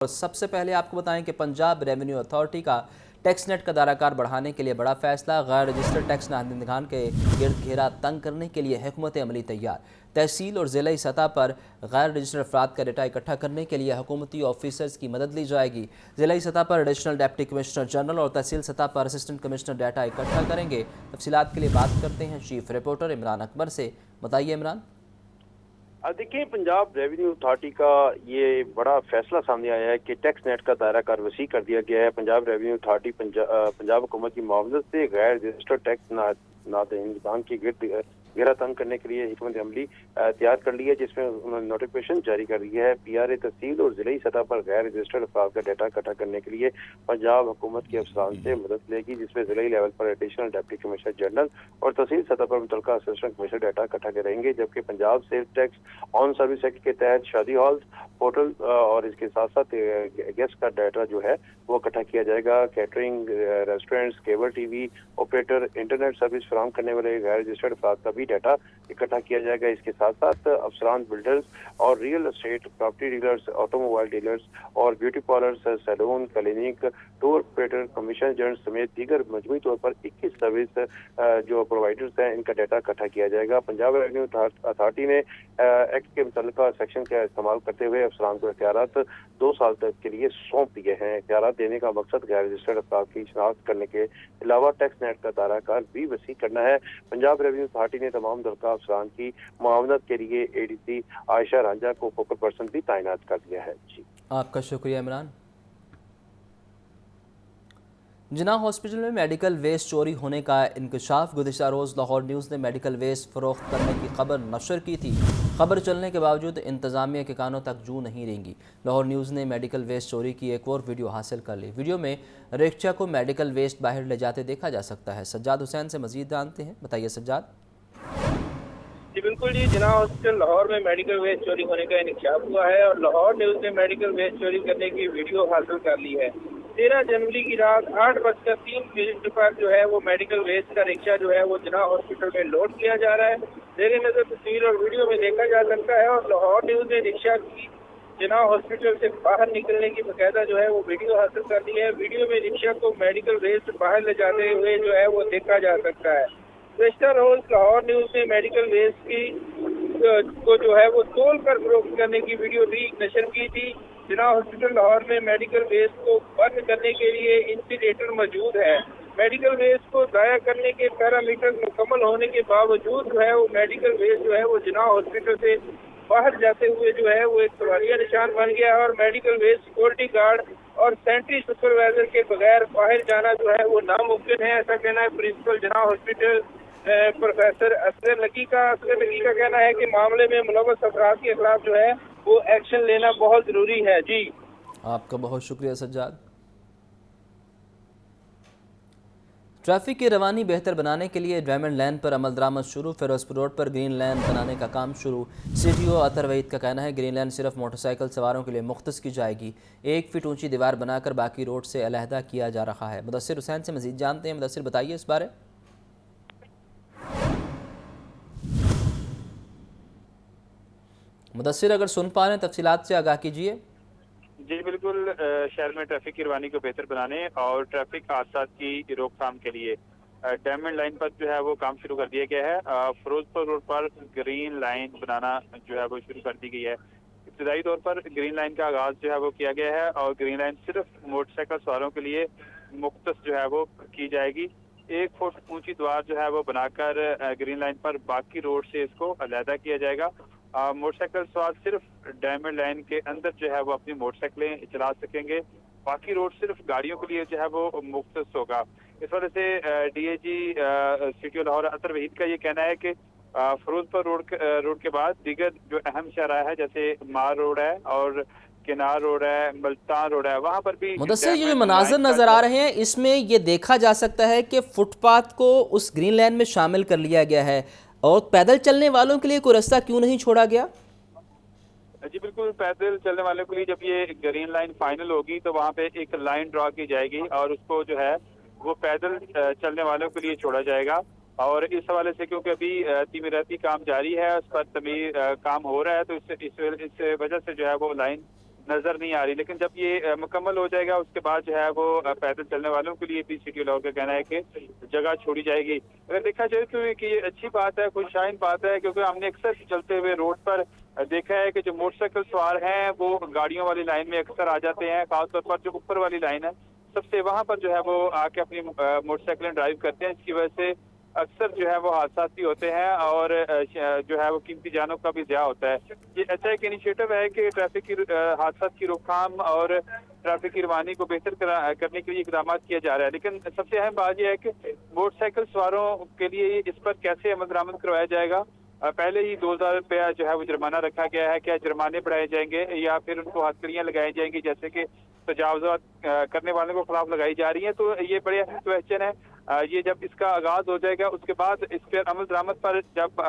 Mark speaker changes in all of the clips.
Speaker 1: और सबसे पहले आपको बताएं कि पंजाब रेवेन्यू अथॉरिटी का टैक्स नेट का दायराकार बढ़ाने के लिए बड़ा फैसला। गैर रजिस्टर्ड टैक्स नादनिगान के गिरद घेरा तंग करने के लिए हुकूमत अमली तैयार। तहसील और ज़िला सतह पर गैर रजिस्टर्ड अफराद का डेटा इकट्ठा करने के लिए हुकूमती ऑफिसर्स की मदद ली जाएगी। ज़िला सतह पर एडिशनल डिप्टी कमिश्नर जनरल और तहसील सतह पर असिस्टेंट कमिश्नर डाटा इकट्ठा करेंगे। तफसीलात के लिए बात करते हैं चीफ रिपोर्टर इमरान अकबर से। बताइए इमरान।
Speaker 2: देखिए, पंजाब रेवेन्यू अथॉरिटी का ये बड़ा फैसला सामने आया है कि टैक्स नेट का दायरा कार वसी कर दिया गया है। पंजाब रेवेन्यू अथॉरिटी पंजाब हुकूमत की मुआवजत से गैर रजिस्टर्ड टैक्स नादनिगान की घेरा तंग करने के लिए हिकमत अमली तैयार कर ली है, जिसमें उन्होंने नोटिफिकेशन जारी कर दिया है। PRA तहसील और जिले सतह पर गैर रजिस्टर्ड अफराद का डाटा इकट्ठा करने के लिए पंजाब हुकूमत के अफसरान से मदद लेगी, जिसमें जिले लेवल पर एडिशनल डिप्टी कमिश्नर जनरल और तहसील सतह पर मुतल्लिका असिस्टेंट कमिश्नर डाटा इकट्ठा करेंगे। जबकि Punjab sales tax on service act के तहत शादी हॉल, होटल और इसके साथ साथ गेस्ट का डाटा जो है वो इकट्ठा किया जाएगा। Catering, restaurants, cable TV operator, internet service फराहम करने वाले गैर रजिस्टर्ड अफराद का भी डाटा इकट्ठा किया जाएगा। इसके साथ साथ अफसरान, बिल्डर्स और real estate, property dealers, automobile dealers और beauty parlours, salon, clinic, tour operator, commission agent समेत दीगर मजमूई तौर पर 21 सर्विस जो प्रोवाइडर्स हैं इनका डाटा इकट्ठा किया जाएगा। पंजाब रेवेन्यू अथॉरिटी ने एक्ट के मुतल्लिका सेक्शन का इस्तेमाल करते हुए अफसरान को इख्तियारात 2 साल तक के लिए सौंप दिए हैं। इख्तियारात देने का मकसद गैर रजिस्टर्ड अफराद की शनाख्त करने के अलावा टैक्स नेट का दायरा कार भी वसी करना है। पंजाब रेवेन्यू अथॉरिटी ने तमाम मुतल्लिका अफसरान की मुआवनत के लिए ADC आयशा रांझा को फोकल पर्सन भी तैनात कर दिया है। जी,
Speaker 1: आपका शुक्रिया इमरान। जिना हॉस्पिटल में मेडिकल वेस्ट चोरी होने का इंकशाफ। गुज़िश्ता रोज़ लाहौर न्यूज़ ने मेडिकल वेस्ट फ़रोख्त करने की खबर नशर की थी। खबर चलने के बावजूद इंतज़ामिया के कानों तक जू नहीं रेंगी। लाहौर न्यूज़ ने मेडिकल वेस्ट चोरी की एक और वीडियो हासिल कर ली। वीडियो में रिक्शा को मेडिकल वेस्ट बाहर ले जाते देखा जा सकता है। सज्जाद हुसैन से मज़ीद जानते हैं। बताइए सज्जाद।
Speaker 3: जी बिल्कुल जी, जिना हॉस्पिटल लाहौर में मेडिकल वेस्ट चोरी होने का इंकशाफ हुआ है और लाहौर न्यूज़ ने मेडिकल वेस्ट चोरी करने की वीडियो हासिल कर ली है। 13 जनवरी की रात 8:03 पर जो है वो मेडिकल वेस्ट का रिक्शा जो है वो जिना हॉस्पिटल में लोड किया जा रहा है। जेर नजर तस्वीर और वीडियो में देखा जा सकता है और लाहौर न्यूज़ ने रिक्शा की जिना हॉस्पिटल से बाहर निकलने की बकायदा जो है वो वीडियो हासिल कर ली है। वीडियो में रिक्शा को मेडिकल वेस्ट बाहर ले जाते हुए जो है वो देखा जा सकता है। गुज़िश्ता रोज लाहौर न्यूज़ ने मेडिकल वेस्ट की को जो है वो तोल कर फरोख्त करने की वीडियो भी नशर की थी। जिना हॉस्पिटल लाहौर में मेडिकल वेस्ट को बंद करने के लिए इंसिनेटर मौजूद है। मेडिकल वेस्ट को ज़ाया करने के पैरामीटर मुकम्मल होने के बावजूद जो है वो मेडिकल वेस्ट जो है वो जिना हॉस्पिटल से बाहर जाते हुए जो है वो एक सवालिया निशान बन गया है और मेडिकल वेस्ट सिक्योरिटी गार्ड और सेंट्री सुपरवाइजर के बगैर बाहर जाना जो है वो नामुमकिन है। ऐसा कहना है प्रिंसिपल जिना हॉस्पिटल प्रोफेसर असगर लकी का कहना है कि मामले में मुलव्वस अफराद के खिलाफ जो है वो एक्शन लेना बहुत जरूरी है। जी,
Speaker 1: आपका बहुत शुक्रिया सज्जाद। ट्रैफिक की रवानी बेहतर बनाने के लिए डायमंड लाइन पर अमल दरामद शुरू। फिरोजपुर रोड पर ग्रीन लाइन बनाने का काम शुरू। CTO अतर वहीद का कहना है ग्रीन लाइन सिर्फ मोटरसाइकिल सवारों के लिए मुख्तस की जाएगी। 1 फीट ऊंची दीवार बनाकर बाकी रोड से अलहदा किया जा रहा है। मुदस्सिर हुसैन से मजीद जानते हैं। मुदस्सिर, बताइए इस बारे। मुदस्सिर, अगर सुन पा रहे हैं तफसीलात से आगाह कीजिए।
Speaker 4: जी बिल्कुल, शहर में ट्रैफिक की रवानी को बेहतर बनाने और ट्रैफिक हादसा की रोकथाम के लिए डायमंड लाइन पर जो है वो काम शुरू कर दिया गया है। फिरोजपुर रोड पर ग्रीन लाइन बनाना जो है वो शुरू कर दी गई है। इब्तदाई तौर पर ग्रीन लाइन का आगाज जो है वो किया गया है और ग्रीन लाइन सिर्फ मोटरसाइकिल सवारों के लिए मुख्तस जो है वो की जाएगी। 1 फुट ऊंची दीवार जो है वो बनाकर ग्रीन लाइन पर बाकी रोड से इसको अलहदा किया जाएगा। मोटरसाइकिल सवार सिर्फ डायमंड लाइन के अंदर जो है वो अपनी मोटरसाइकिलें चला सकेंगे। बाकी रोड सिर्फ गाड़ियों के लिए जो है वो मुख्तस होगा। इस वजह से DIG CTO लाहौर अतर वहीद का ये कहना है कि फिरोजपुर रोड के बाद दीगर जो अहम शहरा है जैसे मार रोड है और किनार रोड है, मुल्तान रोड है, वहाँ पर भी
Speaker 1: मुदस्सिर, ये जो मनाजर नजर आ रहे हैं इसमें ये देखा जा सकता है कि फुटपाथ को उस ग्रीन लाइन में शामिल कर लिया गया है और पैदल चलने वालों के लिए कोई रास्ता क्यों नहीं छोड़ा गया?
Speaker 4: जी बिल्कुल, पैदल चलने वालों के लिए जब ये ग्रीन लाइन फाइनल होगी तो वहाँ पे एक लाइन ड्रॉ की जाएगी और उसको जो है वो पैदल चलने वालों के लिए छोड़ा जाएगा। और इस हवाले से क्योंकि अभी तीमीराती काम जारी है, उस पर तमीर काम हो रहा है, तो इस वजह से जो है वो लाइन नजर नहीं आ रही। लेकिन जब ये मुकम्मल हो जाएगा उसके बाद जो है वो पैदल चलने वालों के लिए भी सिटी लाहौर का कहना है कि जगह छोड़ी जाएगी। अगर देखा जाए तो कि ये अच्छी बात है, खुशशाइन बात है, क्योंकि हमने अक्सर चलते हुए रोड पर देखा है कि जो मोटरसाइकिल सवार हैं वो गाड़ियों वाली लाइन में अक्सर आ जाते हैं, खासतौर पर जो ऊपर वाली लाइन है सबसे वहां पर जो है वो आके अपनी मोटरसाइकिलें ड्राइव करते हैं, जिसकी वजह से अक्सर जो है वो हादसा भी होते हैं और जो है वो कीमती जानों का भी ज़िया होता है। ये अच्छा एक इनिशिएटिव है कि ट्रैफिक की हादसा की रोकथाम और ट्रैफिक की रवानी को बेहतर करने के लिए इकदाम किया जा रहा है। लेकिन सबसे अहम बात यह है कि मोटरसाइकिल सवारों के लिए इस पर कैसे अमल दरामद करवाया जाएगा। पहले ही 2000 रुपया जो है वो जुर्माना रखा गया है, क्या जुर्माने बढ़ाए जाएंगे या फिर उनको हथकड़ियाँ लगाई जाएंगी जैसे कि तजावुज़ात करने वालों को खिलाफ लगाई जा रही है। तो ये बड़े अहम क्वेश्चन है। ये जब इसका आगाज हो जाएगा उसके बाद इस पर अमल दरामद पर जब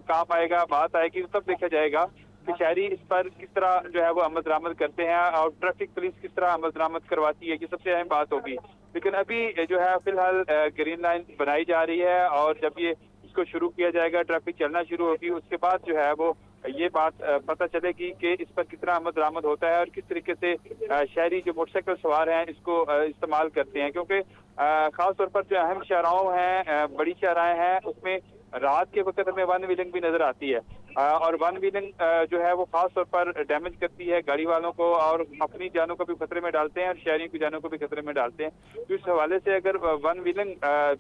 Speaker 4: काम आएगा, बात आएगी, तब देखा जाएगा कि शहरी इस पर किस तरह जो है वो अमल दरामद करते हैं और ट्रैफिक पुलिस किस तरह अमल दरामद करवाती है। ये सबसे अहम बात होगी। लेकिन अभी जो है फिलहाल ग्रीन लाइन बनाई जा रही है और जब ये इसको शुरू किया जाएगा, ट्रैफिक चलना शुरू होगी, उसके बाद जो है वो ये बात पता चलेगी कि इस पर कितना अमल दरामद होता है और किस तरीके से शहरी जो मोटरसाइकिल सवार हैं इसको इस्तेमाल करते हैं। क्योंकि खास तौर पर जो अहम शाहराओं हैं, बड़ी शाहराएं हैं, उसमें रात के वक्त हमें वन व्हीलिंग भी नजर आती है और वन व्हीलिंग जो है वो खास तौर पर डैमेज करती है गाड़ी वालों को और अपनी जानों को भी खतरे में डालते हैं और शहरियों की जानों को भी खतरे में डालते हैं। तो इस हवाले से अगर वन व्हीलिंग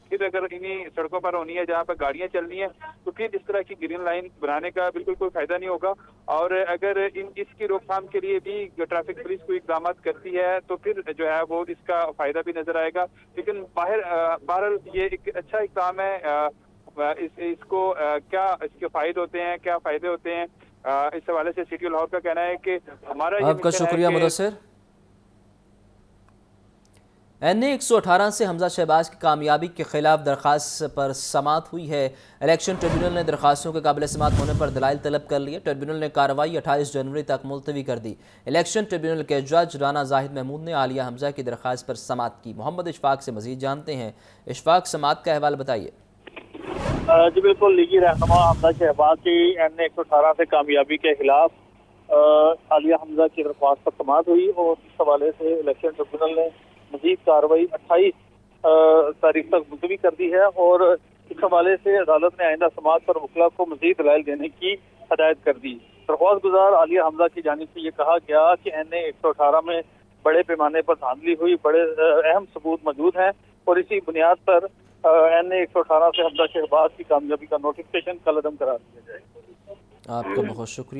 Speaker 4: फिर अगर इन्हीं सड़कों पर होनी है जहाँ पर गाड़ियाँ चलनी है तो फिर इस तरह की ग्रीन लाइन बनाने का बिल्कुल कोई फायदा नहीं होगा। और अगर इसकी रोकथाम के लिए भी ट्रैफिक पुलिस कोई इकदाम करती है तो फिर जो है वो इसका फायदा भी नजर आएगा। लेकिन बहरहाल ये एक अच्छा इकदाम है। इसको क्या इसके फायदे होते हैं, क्या फायदे होते हैं, इस हवाले से सिटी लाहौर का कहना है कि हमारा ये
Speaker 1: आपका शुक्रिया मुदस्सिर। NA 118 से हमजा शहबाज की कामयाबी के खिलाफ दरख्वास्त पर समाअत हुई है। इलेक्शन ट्रिब्यूनल ने दरख्वास्तों के काबिल समाअत होने पर दलाइल तलब कर लिए। ट्रिब्यूनल ने कार्रवाई 28 जनवरी तक मुलतवी कर दी। इलेक्शन ट्रिब्यूनल के जज राना जाहिद महमूद ने आलिया हमजा की दरख्वास्त पर समाअत की। मोहम्मद इशफाक से मजीद जानते हैं। इशफाक, समाअत का अहवाल बताइए।
Speaker 5: जी बिल्कुल, लीगी रहनुमा हमजा शहबाज की NA 118 से कामयाबी के खिलाफ आलिया हमजा की दरख्वास्त पर समाअत हुई और इस हवाले से इलेक्शन ट्रिब्यूनल ने मजीद कार्रवाई 28 तारीख तक मुलतवी कर दी है और इस हवाले से अदालत ने आइंदा समाअत पर वकला को मजीद दलाइल देने की हदायत कर दी। दरख्वास्त गुजार आलिया हमजा की जानिब से ये कहा गया कि NA 118 में बड़े पैमाने पर धांधली हुई, बड़े अहम सबूत मौजूद हैं और इसी बुनियाद पर NA 118 से हमजा शहबाज की कामयाबी का नोटिफिकेशन कलअदम करार दिया जाएगा।
Speaker 1: आपका बहुत शुक्रिया।